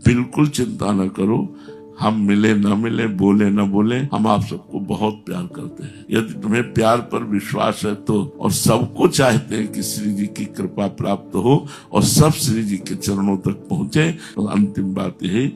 बिल्कुल चिंता न करो, हम मिले न मिले, बोले न बोले, हम आप सबको बहुत प्यार करते हैं। यदि तुम्हें प्यार पर विश्वास है तो, और सबको चाहते हैं कि श्री जी की कृपा प्राप्त हो और सब श्री जी के चरणों तक पहुंचे, तो अंतिम बात यही,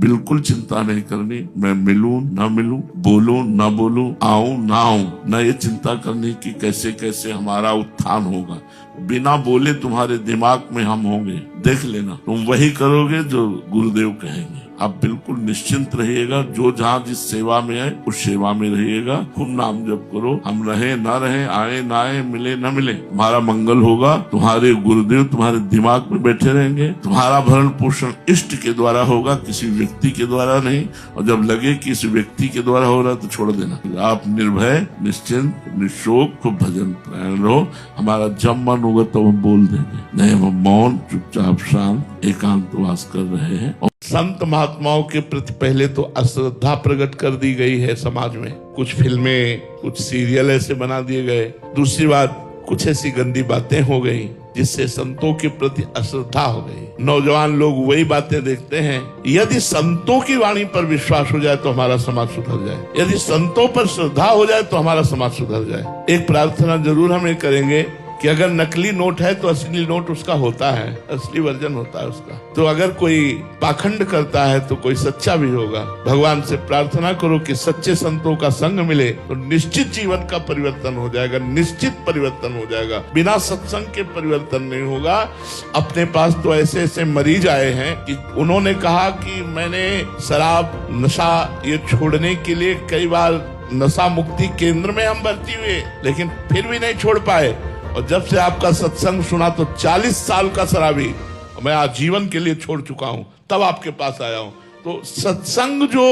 बिल्कुल चिंता नहीं करनी। मैं मिलूं न मिलूं, बोलूं न बोलूं, आऊं ना आऊं, न ये चिंता करनी कि कैसे कैसे हमारा उत्थान होगा। बिना बोले तुम्हारे दिमाग में हम होंगे, देख लेना, तुम वही करोगे जो गुरुदेव कहेंगे। आप बिल्कुल निश्चिंत रहिएगा, जो जहाँ जिस सेवा में है उस सेवा में रहिएगा। खूब नाम जप करो, हम रहे ना रहे, आए ना आए, मिले न मिले, तुम्हारा मंगल होगा। तुम्हारे गुरुदेव तुम्हारे दिमाग में बैठे रहेंगे। तुम्हारा भरण पोषण इष्ट के द्वारा होगा, किसी व्यक्ति के द्वारा नहीं। और जब लगे कि इस व्यक्ति के द्वारा हो रहा है तो छोड़ देना। आप निर्भय, निश्चिंत, निशोक, खूब भजन प्राण रहो। हमारा जब मन होगा तो हम बोल देंगे, नहीं हम मौन चुपचाप शांत एकांतवास कर रहे हैं। संत महात्माओं के प्रति पहले तो अश्रद्धा प्रकट कर दी गई है समाज में। कुछ फिल्में, कुछ सीरियल ऐसे बना दिए गए। दूसरी बात, कुछ ऐसी गंदी बातें हो गई जिससे संतों के प्रति अश्रद्धा हो गई। नौजवान लोग वही बातें देखते हैं। यदि संतों की वाणी पर विश्वास हो जाए तो हमारा समाज सुधर जाए, यदि संतों पर श्रद्धा हो जाए तो हमारा समाज सुधर जाए। एक प्रार्थना जरूर हमें करेंगे कि अगर नकली नोट है तो असली नोट उसका होता है, असली वर्जन होता है उसका। तो अगर कोई पाखंड करता है तो कोई सच्चा भी होगा। भगवान से प्रार्थना करो कि सच्चे संतों का संग मिले तो निश्चित जीवन का परिवर्तन हो जाएगा, निश्चित परिवर्तन हो जाएगा। बिना सत्संग के परिवर्तन नहीं होगा। अपने पास तो ऐसे ऐसे मरीज आए हैं कि उन्होंने कहा कि मैंने शराब नशा ये छोड़ने के लिए कई बार नशा मुक्ति केंद्र में हम भर्ती हुए, लेकिन फिर भी नहीं छोड़ पाए। और जब से आपका सत्संग सुना तो 40 साल का शराबी मैं आजीवन के लिए छोड़ चुका हूं, तब आपके पास आया हूं। तो सत्संग जो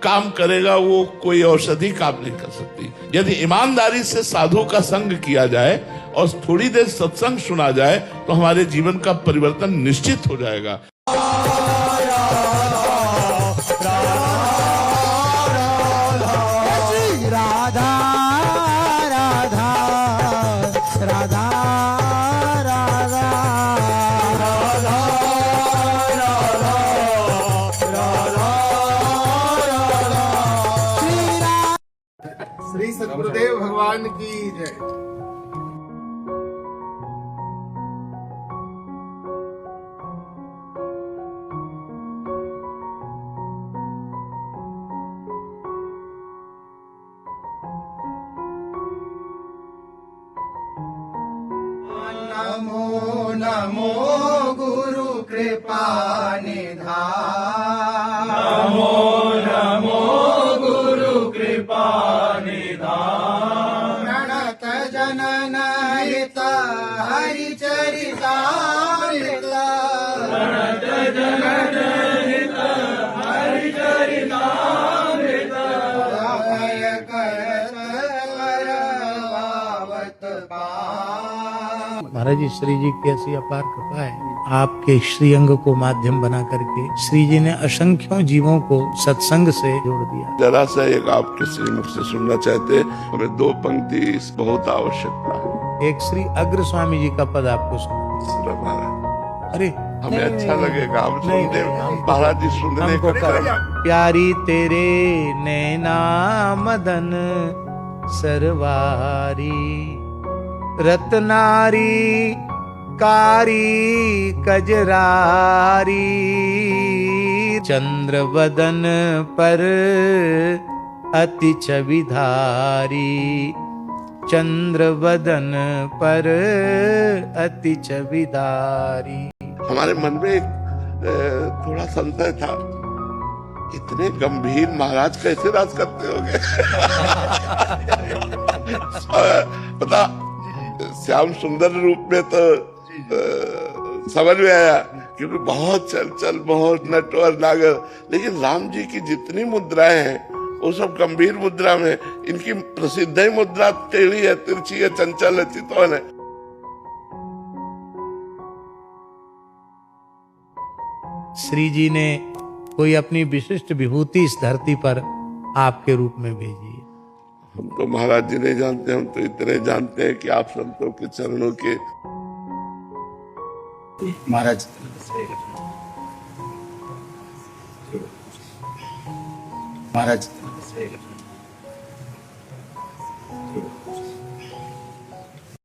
काम करेगा वो कोई औषधि काम नहीं कर सकती। यदि ईमानदारी से साधु का संग किया जाए और थोड़ी देर सत्संग सुना जाए तो हमारे जीवन का परिवर्तन निश्चित हो जाएगा। श्री सद्गुरुदेव भगवान की जय। नमो नमो गुरु कृपा निधान, नमो नमो गुरु कृपा निधान। प्रणत जनन हित हरिचरितामृत, प्रणत जनन हित हरिचरितामृत। अभय करत करवावत पार। महाराज जी, श्री जी की ऐसी अपार कृपा है, आपके श्री अंग को माध्यम बना करके श्री जी ने असंख्यों जीवों को सत्संग से जोड़ दिया। जरा सा एक आपके श्री मुख से सुनना चाहते, हमें 2 पंक्ति बहुत आवश्यकता है। एक श्री अग्र स्वामी जी का पद आपको सुना। अरे हमें अच्छा लगेगा, हम सुनते महाराज जी सुनने को प्यारी तेरे नैना मदन सरवारी, रत्नारी कारी कजरारी, चंद्र बदन पर अति छविधारी, चंद्र बदन पर अति छविधारी। हमारे मन में एक थोड़ा संशय था, इतने गंभीर महाराज कैसे राज करते होंगे। पता श्याम सुंदर रूप में तो समझ में आया, क्योंकि बहुत चंचल, बहुत नट और नागर। लेकिन राम जी की जितनी मुद्राएं हैं वो सब गंभीर मुद्रा में। इनकी प्रसिद्ध ही मुद्रा टेढ़ी है, तिरछी है, चंचल है, चितवन है। श्री जी ने कोई अपनी विशिष्ट विभूति इस धरती पर आपके रूप में भेजी है। हम तो महाराज जी नहीं जानते, हम तो इतने जानते हैं कि आप संतों के चरणों के महाराज महाराज